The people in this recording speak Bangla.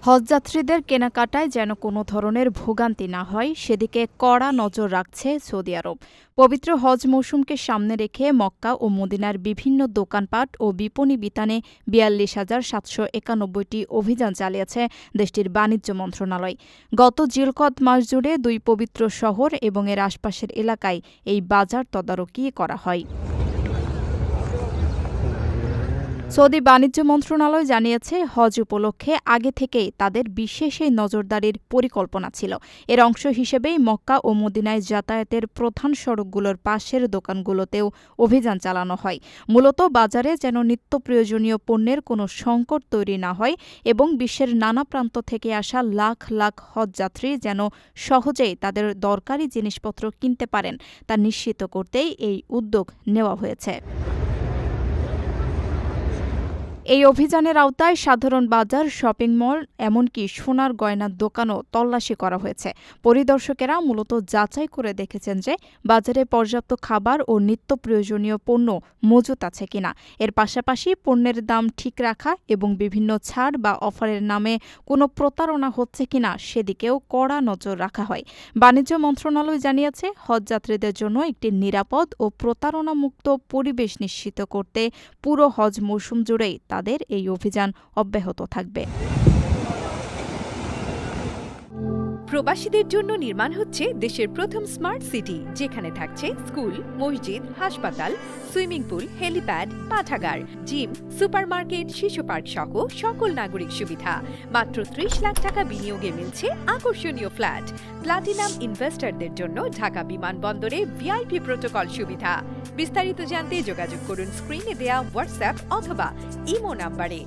হজযাত্রীদের কেনাকাটায় যেন কোনো ধরনের ভোগান্তি না হয় সেদিকে কড়া নজর রাখছে সৌদি আরব। পবিত্র হজ মৌসুমকে সামনে রেখে মক্কা ও মদিনার বিভিন্ন দোকানপাট ও বিপণী বিতানে ৪২,৭৯১টি অভিযান চালিয়েছে দেশটির বাণিজ্য মন্ত্রণালয়। গত জিলকদ মাস জুড়ে ২ পবিত্র শহর এবং এর আশপাশের এলাকায় এই বাজার তদারকি করা হয়। সৌদি বাণিজ্য মন্ত্রণালয় জানিয়েছে, হজ উপলক্ষে আগে থেকেই তাদের বিশেষ এই নজরদারির পরিকল্পনা ছিল। এর অংশ হিসেবেই মক্কা ও মদিনায় যাতায়াতের প্রধান সড়কগুলোর পাশের দোকানগুলোতেও অভিযান চালানো হয়। মূলত বাজারে যেন নিত্য প্রয়োজনীয় পণ্যের কোনো সংকট তৈরি না হয় এবং বিশ্বের নানা প্রান্ত থেকে আসা লাখ লাখ হজযাত্রী যেন সহজেই তাদের দরকারি জিনিসপত্র কিনতে পারেন তা নিশ্চিত করতেই এই উদ্যোগ নেওয়া হয়েছে। এই অভিযানের আওতায় সাধারণ বাজার, শপিং মল, এমনকি সোনার গয়নার দোকানও তল্লাশি করা হয়েছে। পরিদর্শকেরা মূলত যাচাই করে দেখেছেন যে বাজারে পর্যাপ্ত খাবার ও নিত্য প্রয়োজনীয় পণ্য মজুত আছে কিনা। এর পাশাপাশি পণ্যের দাম ঠিক রাখা এবং বিভিন্ন ছাড় বা অফারের নামে কোনো প্রতারণা হচ্ছে কিনা সেদিকেও কড়া নজর রাখা হয়। বাণিজ্য মন্ত্রণালয় জানিয়েছে, হজযাত্রীদের জন্য একটি নিরাপদ ও প্রতারণামুক্ত পরিবেশ নিশ্চিত করতে পুরো হজ মৌসুম জুড়েই তাদের এই অভিযান অব্যাহত থাকবে। প্রবাসীদের জন্য নির্মাণ হচ্ছে দেশের প্রথম স্মার্ট সিটি, যেখানে থাকছে স্কুল, মসজিদ, হাসপাতাল, সুইমিং পুল, হেলিপ্যাড, পাঠাগার, জিম, সুপারমার্কেট, শিশু পার্ক সহ সকল নাগরিক সুবিধা। মাত্র ৩০ লাখ টাকা বিনিয়োগে মিলছে আকর্ষণীয় ফ্ল্যাট। প্লাটিনাম ইনভেস্টরদের জন্য ঢাকা বিমানবন্দরে ভিআইপি প্রোটোকল সুবিধা। বিস্তারিত জানতে যোগাযোগ করুন স্ক্রিনে দেয়া হোয়াটসঅ্যাপ অথবা ইমো নাম্বারে।